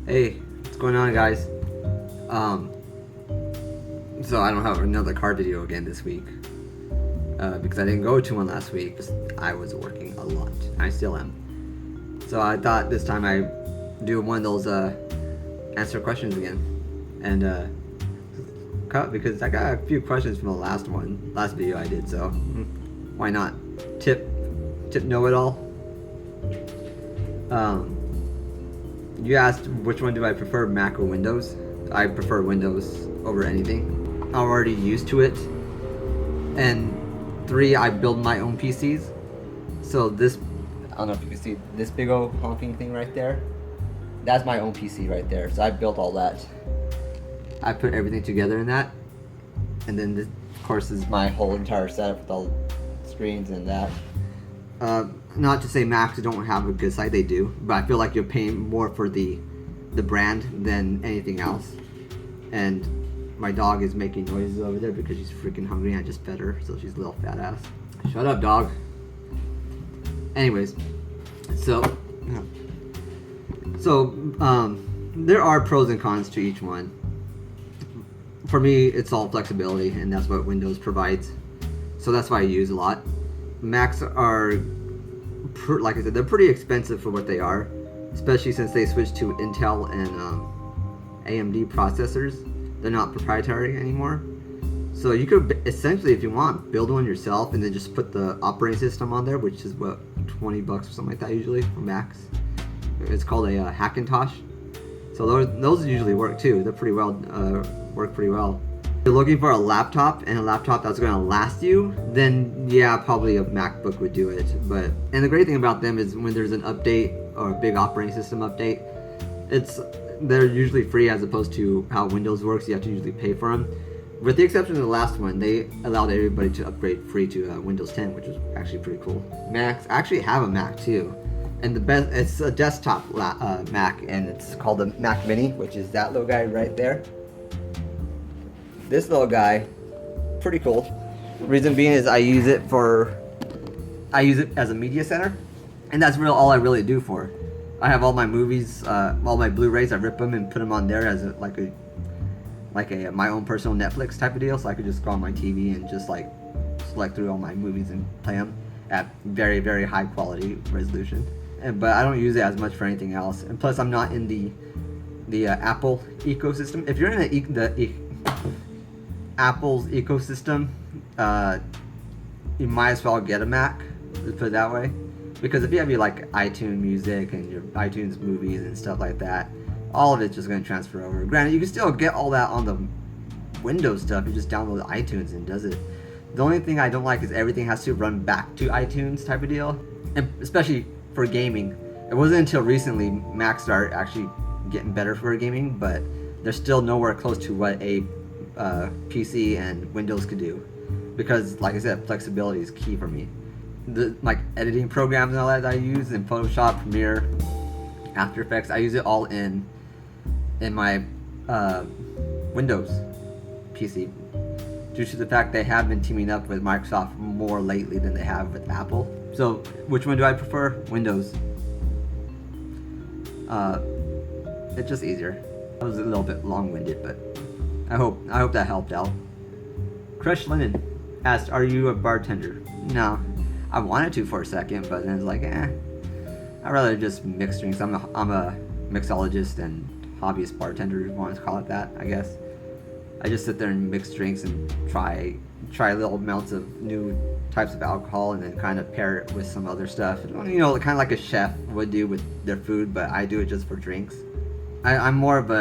Hey, what's going on, guys? Um, so I don't have another car video again this week because I didn't go to one last week. I was working a lot. I still am. So I thought this time I do one of those answer questions again, and because I got a few questions from the last video I did. So why not? Tip know it all. You asked which one do I prefer, Mac or Windows? I prefer Windows over anything. I'm already used to it. And 3, I build my own PCs. So this, I don't know if you can see this big old honking thing right there. That's my own PC right there. So I built all that. I put everything together in that. And then this, of course, is my whole entire setup with all the screens and that. Not to say Macs don't have a good side, they do, but I feel like you're paying more for the brand than anything else. And my dog is making noises over there because she's freaking hungry. I just fed her, so she's a little fat ass. Shut up, dog. Anyways, so there are pros and cons to each one. For me, it's all flexibility, and that's what Windows provides. So that's why I use a lot. Macs are, like I said, they're pretty expensive for what they are, especially since they switched to Intel and AMD processors. They're not proprietary anymore. So you could essentially, if you want, build one yourself and then just put the operating system on there, which is what, $20 or something like that usually for Macs. It's called a Hackintosh. So those usually work too. They're pretty well, work pretty well. If you're looking for a laptop and a laptop that's going to last you, then yeah, probably a MacBook would do it. And the great thing about them is when there's an update or a big operating system update, they're usually free, as opposed to how Windows works. You have to usually pay for them. With the exception of the last one, they allowed everybody to upgrade free to Windows 10, which was actually pretty cool. Macs, I actually have a Mac too, and it's a desktop Mac, and it's called the Mac Mini, which is that little guy right there. This little guy, pretty cool. Reason being is I use it as a media center, and that's all I really do for. I have all my movies, all my Blu-rays. I rip them and put them on there as like a my own personal Netflix type of deal. So I could just go on my TV and just like select through all my movies and play them at very, very high quality resolution. But I don't use it as much for anything else. And plus, I'm not in the Apple ecosystem. If you're in the Apple's ecosystem, you might as well get a Mac, let's put it that way, because if you have your like iTunes music and your iTunes movies and stuff like that, all of it's just going to transfer over. Granted, you can still get all that on the Windows stuff. You just download iTunes and it does it. The only thing I don't like is everything has to run back to iTunes type of deal, and especially for gaming. It wasn't until recently Macs started actually getting better for gaming, but they're still nowhere close to what a PC and Windows could do, because like I said, flexibility is key for me. The like editing programs and all that I use in Photoshop, Premiere, After Effects, I use it all in my Windows PC, due to the fact they have been teaming up with Microsoft more lately than they have with Apple. So which one do I prefer? Windows. It's just easier. I was a little bit long-winded, but I hope that helped out. Crush Lennon asked, "Are you a bartender?" No, I wanted to for a second, but then it's like, I'd rather just mix drinks. I'm a mixologist and hobbyist bartender, if you want to call it that, I guess. I just sit there and mix drinks and try little amounts of new types of alcohol, and then kind of pair it with some other stuff. You know, kind of like a chef would do with their food, but I do it just for drinks. I'm more of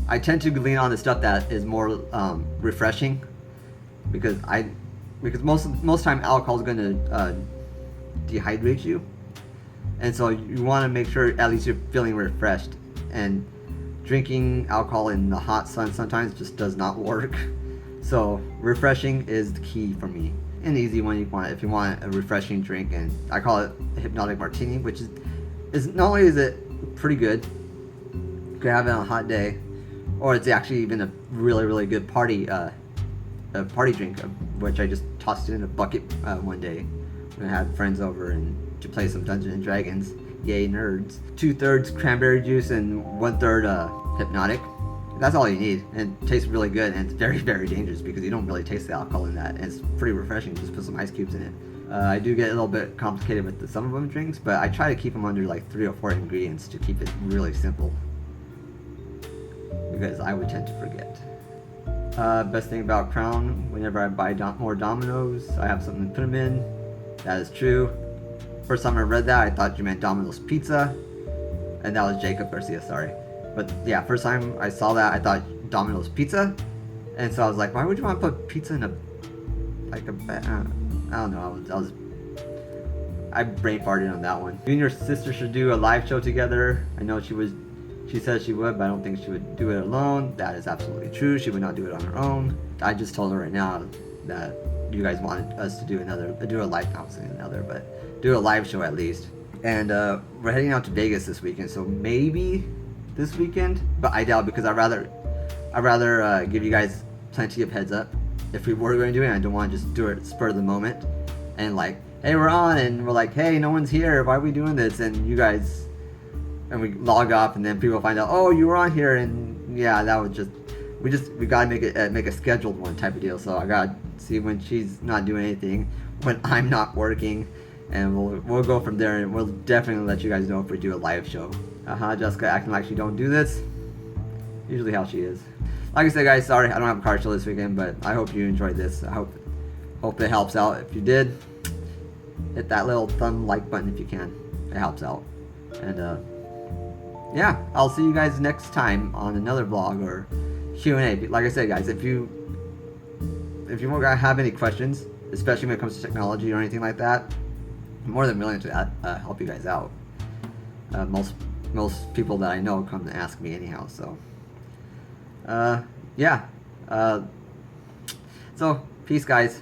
I tend to lean on the stuff that is more refreshing, because most time alcohol is going to dehydrate you, and so you want to make sure at least you're feeling refreshed. And drinking alcohol in the hot sun sometimes just does not work. So refreshing is the key for me. An easy one if you want a refreshing drink, and I call it a hypnotic martini, which is not only is it pretty good, you can have it on a hot day, or it's actually even a really, really good party drink, which I just tossed it in a bucket one day when I had friends over and to play some Dungeons and Dragons. Yay, nerds. 2/3 cranberry juice and 1/3 hypnotic. That's all you need, and it tastes really good, and it's very, very dangerous because you don't really taste the alcohol in that, and it's pretty refreshing. Just put some ice cubes in it. I do get a little bit complicated with some of them drinks, but I try to keep them under like 3 or 4 ingredients to keep it really simple, because I would tend to forget. Best thing about Crown, whenever I buy more Dominoes, I have something to put them in. That is true. First time I read that, I thought you meant Domino's Pizza, and that was Jacob Garcia, sorry. But yeah, first time I saw that, I thought Domino's Pizza, and so I was like, why would you want to put pizza in a I don't know. I brain farted on that one. You and your sister should do a live show together. I know she said she would, but I don't think she would do it alone. That is absolutely true. She would not do it on her own. I just told her right now that you guys wanted us to do a live, not saying another, but do a live show at least. And we're heading out to Vegas this weekend, so maybe this weekend, but I doubt, because I'd rather give you guys plenty of heads up if we were going to do it. I don't want to just do it spur of the moment and like, hey, we're on, and we're like, hey, no one's here, why are we doing this? And we log off, and then people find out, oh, you were on here, and yeah, that was just we gotta make a scheduled one type of deal. So I gotta see when she's not doing anything, when I'm not working, and we'll go from there, and we'll definitely let you guys know if we do a live show. Jessica acting like she don't do this. Usually how she is. Like I said, guys, sorry I don't have a car show this weekend, but I hope you enjoyed this. I hope it helps out. If you did, hit that little thumb like button if you can. It helps out. And yeah, I'll see you guys next time on another vlog or Q&A. Like I said, guys, if you have any questions, especially when it comes to technology or anything like that, I'm more than willing to help you guys out. Most people that I know come to ask me anyhow, so yeah. So peace, guys.